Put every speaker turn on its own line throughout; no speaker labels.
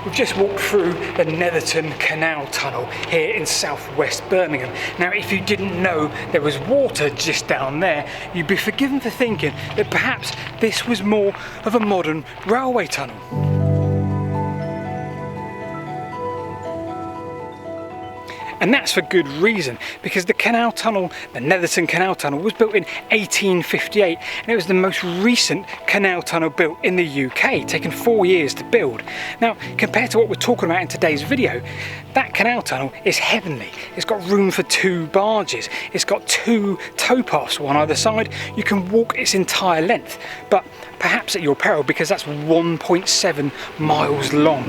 We've just walked through the Netherton Canal Tunnel here in southwest Birmingham. Now, if you didn't know there was water just down there, you'd be forgiven for thinking that perhaps this was more of a modern railway tunnel. And that's for good reason, because the canal tunnel, the Netherton Canal Tunnel, was built in 1858, and it was the most recent canal tunnel built in the UK, taking 4 years to build. Now, compared to what we're talking about in today's video, that canal tunnel is heavenly. It's got room for 2 barges, it's got 2 towpaths, one either side. You can walk its entire length, but perhaps at your peril, because that's 1.7 miles long.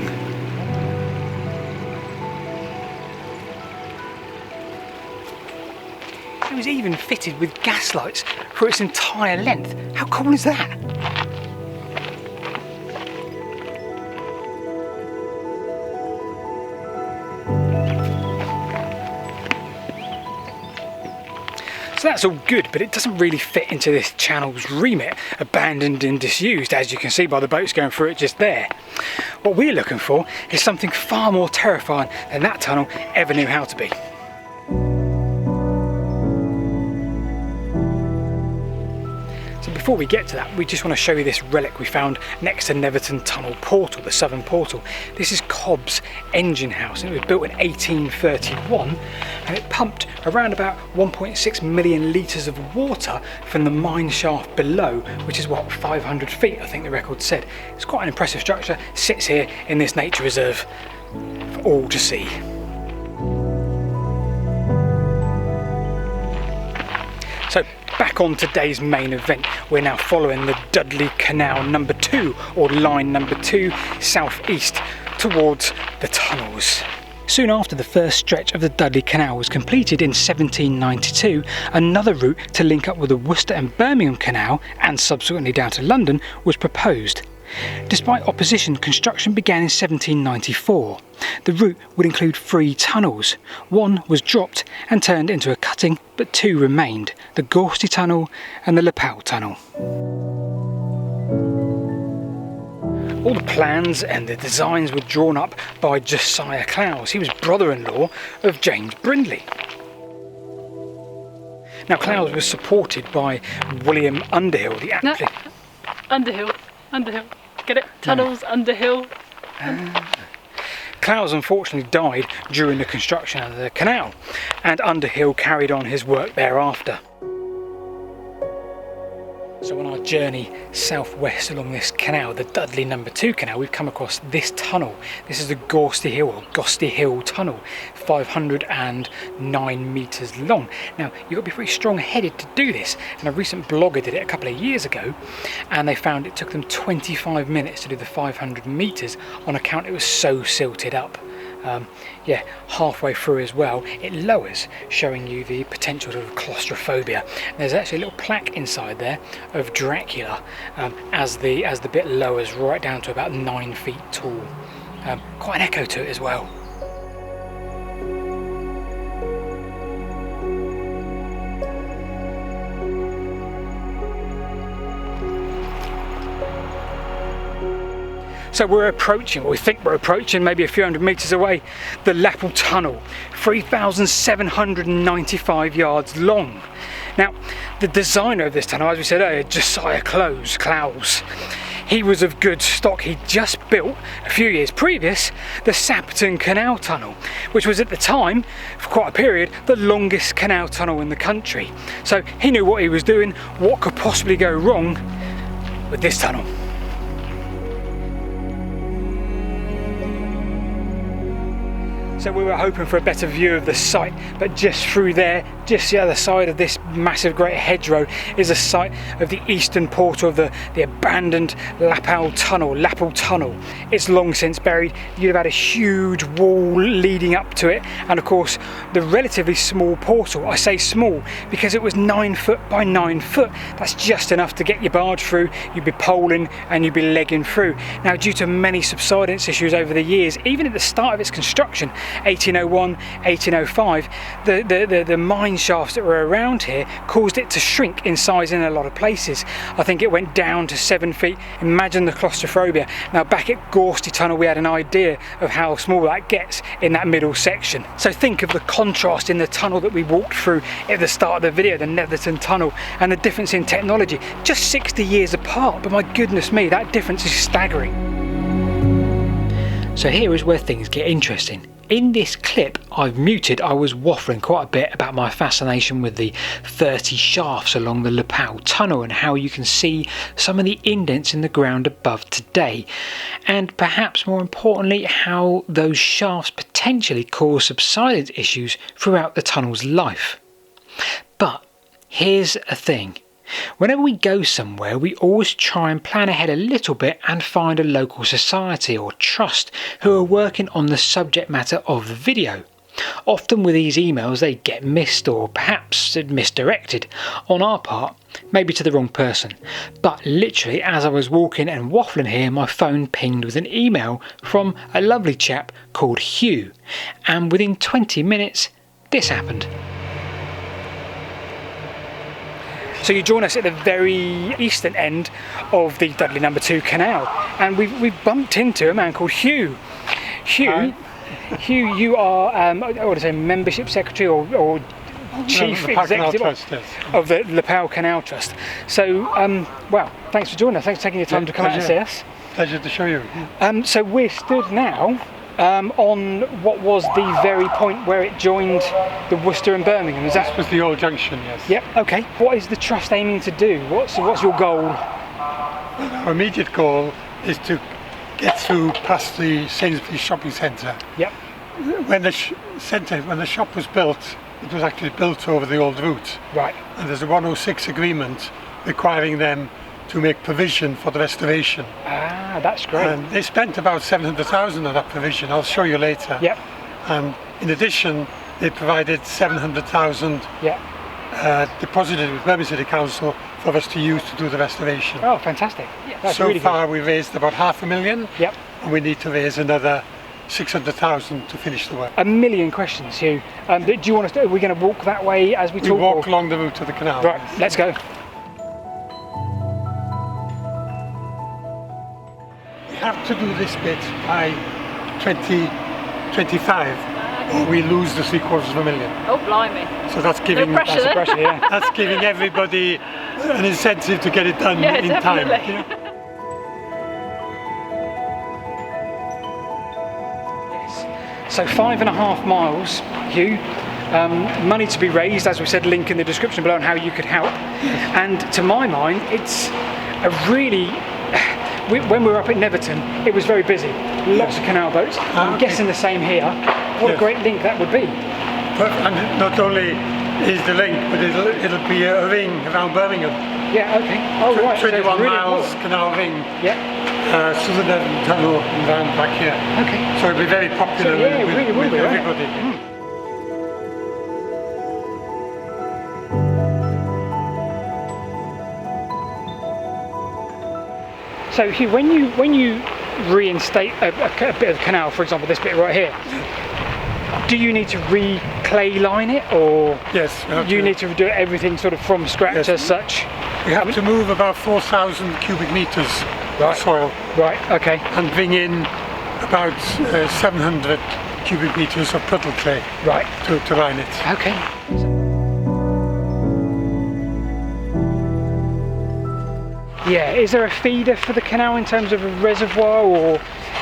It was even fitted with gas lights for its entire length. How cool is that? So that's all good, but it doesn't really fit into this channel's remit, abandoned and disused, as you can see by the boats going through it just there. What we're looking for is something far more terrifying than that tunnel ever knew how to be. Before we get to that, we just want to show you this relic we found next to Netherton Tunnel Portal, the southern portal. This is Cobb's engine house, and it was built in 1831, and it pumped around about 1.6 million litres of water from the mine shaft below, which is what, 500 feet, I think the record said. It's quite an impressive structure, sits here in this nature reserve for all to see. So back on today's main event, we're now following the Dudley Canal number 2, or line number 2, southeast towards the tunnels. Soon after the first stretch of the Dudley Canal was completed in 1792, another route to link up with the Worcester and Birmingham Canal, and subsequently down to London, was proposed. Despite opposition, construction began in 1794. The route would include 3 tunnels. One was dropped and turned into a cutting, but 2 remained, the Gusty Tunnel and the Lapal Tunnel. All the plans and the designs were drawn up by Josiah Clowes. He was brother-in-law of James Brindley. Now, Clowes was supported by William Underhill, the applicant.
No, Underhill. Get it? Tunnels, Underhill.
Clowes unfortunately died during the construction of the canal, and Underhill carried on his work thereafter. So on our journey southwest along this canal, the Dudley No.2 Canal, we've come across this tunnel. This is the Gusty Hill Tunnel, 509 metres long. Now, you've got to be pretty strong-headed to do this, and a recent blogger did it a couple of years ago, and they found it took them 25 minutes to do the 500 metres on account it was so silted up. Yeah, halfway through as well, it lowers, showing you the potential of claustrophobia. There's actually a little plaque inside there of Dracula as the bit lowers right down to about 9 feet tall. Quite an echo to it as well. So we're approaching, or we think we're approaching, maybe a few hundred metres away, the Lapal Tunnel, 3,795 yards long. Now, the designer of this tunnel, as we said earlier, Josiah Clowes, he was of good stock. He just built, a few years previous, the Selly Canal Tunnel, which was at the time, for quite a period, the longest canal tunnel in the country. So he knew what he was doing, what could possibly go wrong with this tunnel. So we were hoping for a better view of the site, but just through there, just the other side of this massive great hedgerow, is a site of the eastern portal of the abandoned Lapal Tunnel. It's long since buried. You'd have had a huge wall leading up to it, and of course the relatively small portal. I say small because it was 9 foot by 9 foot. That's just enough to get your barge through. You'd be poling and you'd be legging through. Now, due to many subsidence issues over the years, even at the start of its construction, 1801, 1805, the mine shafts that were around here caused it to shrink in size in a lot of places. I think it went down to 7 feet. Imagine the claustrophobia. Now back at Gusty Tunnel we had an idea of how small that gets in that middle section. So think of the contrast in the tunnel that we walked through at the start of the video, the Netherton tunnel, and the difference in technology. Just 60 years apart, but my goodness me, that difference is staggering. So here is where things get interesting. In this clip I've muted, I was waffling quite a bit about my fascination with the 30 shafts along the Lapal Tunnel and how you can see some of the indents in the ground above today, and perhaps more importantly how those shafts potentially cause subsidence issues throughout the tunnel's life. But here's a thing. Whenever we go somewhere, we always try and plan ahead a little bit and find a local society or trust who are working on the subject matter of the video. Often with these emails they get missed or perhaps misdirected on our part, maybe to the wrong person. But literally as I was walking and waffling here, my phone pinged with an email from a lovely chap called Hugh, and within 20 minutes this happened. So you join us at the very eastern end of the Dudley No.2 Canal, and we've bumped into a man called Hugh. Hugh, you are, I want to say membership secretary or chief executive of the Lapal Canal Trust. So, well, thanks for joining us. Thanks for taking your time to come out and see us.
Pleasure to show you.
So we're stood now on what was the very point where it joined the Worcester and Birmingham. Is that?
This was the Oil Junction, yes.
Yep. Okay. What is the trust aiming to do? What's your goal?
Our immediate goal is to get through past the Sainsbury's shopping centre.
Yep.
When the shop was built, it was actually built over the old route.
Right.
And there's a 106 agreement requiring them to make provision for the restoration.
Ah, that's great.
And they spent about 700,000 on that provision. I'll show you later.
Yep.
And in addition, they provided 700,000 deposited with Birmingham City Council for us to use to do the restoration.
Oh, fantastic. That's
so
really
far
good.
we've raised about £500,000.
Yep.
And we need to raise another 600,000 to finish the work.
A million questions, Hugh. Do you want us to, are we going to walk that way as we talk?
We walk along the route of the canal.
Right, let's go.
We have to do this bit by 2025 or we lose the £750,000.
Oh, blimey.
So that's giving,
No pressure then.
that's giving everybody an incentive to get it done in time.
Definitely.
You know?
So 5.5 miles, Hugh. Money to be raised, as we said, link in the description below on how you could help. And to my mind, it's a really, when we were up at Netherton, it was very busy. Lots of canal boats. I'm guessing the same here. What a great link that would be.
And not only is the link, but it'll be a ring around Birmingham.
Yeah, okay. Oh, right.
21
so really
miles
important.
canal ring.
Yeah.
Through the Netherton tunnel and round back here.
Okay.
So it'll be very popular
So, yeah, it really will
with
be, right?
everybody.
So Hugh, when you reinstate a bit of canal, for example, this bit right here, do you need to re-clay line it, or
Yes.
you need to do everything sort of from scratch as such?
We have to move about 4,000 cubic metres of soil
Right. Okay.
and bring in about 700 cubic metres of puddle clay
Right.
to line it.
Okay. Yeah. Is there a feeder for the canal in terms of a reservoir, or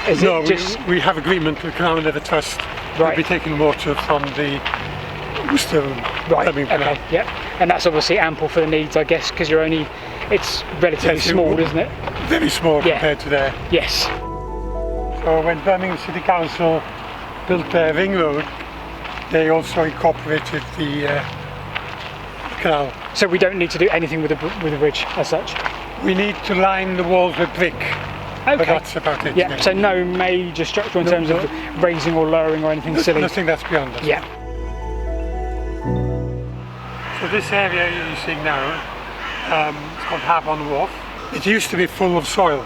is
No,
it just
we have agreement with Canal River Trust.
Right.
We'll be taking water from the Worcester Birmingham Canal.
Okay. Yep. And that's obviously ample for the needs, I guess, because it's relatively
Yes,
small, isn't it?
Very small
Yeah.
compared to there.
Yes.
So when Birmingham City Council built their ring road, they also incorporated the canal.
So we don't need to do anything with the bridge as such.
We need to line the walls with brick, but
Okay.
that's about it.
Yeah. So no major structure in
No,
terms
no.
of raising or lowering or anything silly.
Nothing that's beyond us.
Yeah.
So this area you're seeing now, it's called Harbon Wharf. It used to be full of soil.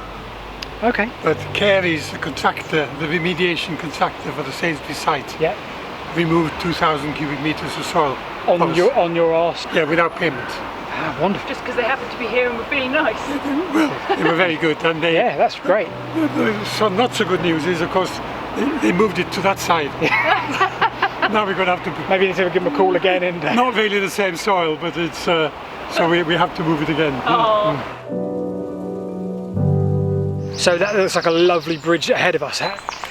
Okay.
But Carey's the contractor, the remediation contractor for the Sainsbury site,
Yeah.
removed 2,000 cubic metres of soil.
On your arse.
Yeah, without payment.
Ah, wonderful.
Just because they happen to be here and were being nice.
Well, they were very good, and they.
Yeah, that's great.
So not so good news is, of course, they moved it to that side. Now we're going to have to.
Maybe you need to give them a call again and.
Not really the same soil, but it's so we have to move it again.
Oh.
So that looks like a lovely bridge ahead of us.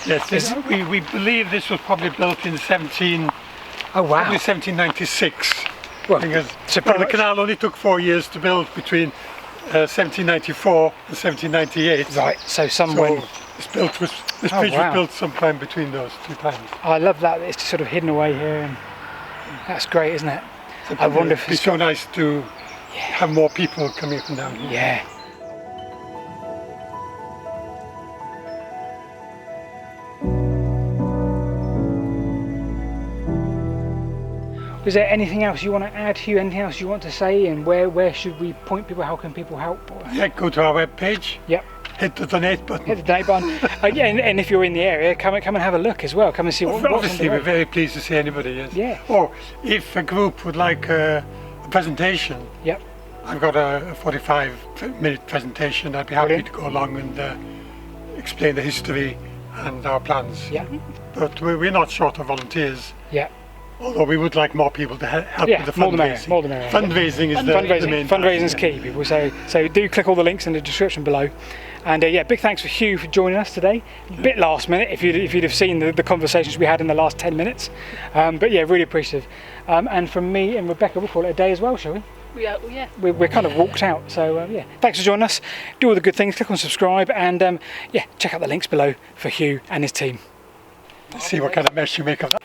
Yes, we believe this was probably built in
Oh wow.
1796.
Well,
Because
so pretty
the
much-
canal only took 4 years to build between 1794 and 1798.
Right. So somewhere.
So this
Oh,
bridge
wow.
was built sometime between those two times.
I love that. It's just sort of hidden away here, and that's great, isn't it? I wonder if
It'd be
it's
so nice to have more people coming up and down here.
Yeah. Is there anything else you want to add, Hugh? Anything else you want to say? And where should we point people? How can people help?
Yeah, go to our webpage,
Yep.
hit the donate button.
Hit the donate button. Yeah, and if you're in the area, come and have a look as well. Come and see what's on
Obviously,
the
we're
road.
very pleased to see anybody. Yes.
Yeah.
Or if a group would like a presentation,
Yep.
I've got a 45-minute presentation. I'd be happy
Brilliant.
to go along and explain the history and our plans.
Yeah.
But we're not short of volunteers.
Yeah.
Although we would like more people to help
Yeah,
with the
more the merrier,
fundraising.
more the merrier.
Fundraising is the main part,
Fundraising's
yeah.
key, people. So do click all the links in the description below. And yeah, big thanks for Hugh for joining us today. A bit last minute, if you'd have seen the conversations we had in the last 10 minutes. But yeah, really appreciative. And from me and Rebecca, we'll call it a day as well, shall we?
Yeah.
We're kind of walked out. So yeah, thanks for joining us. Do all the good things. Click on subscribe, and yeah, check out the links below for Hugh and his team.
See what kind of mess you make of that.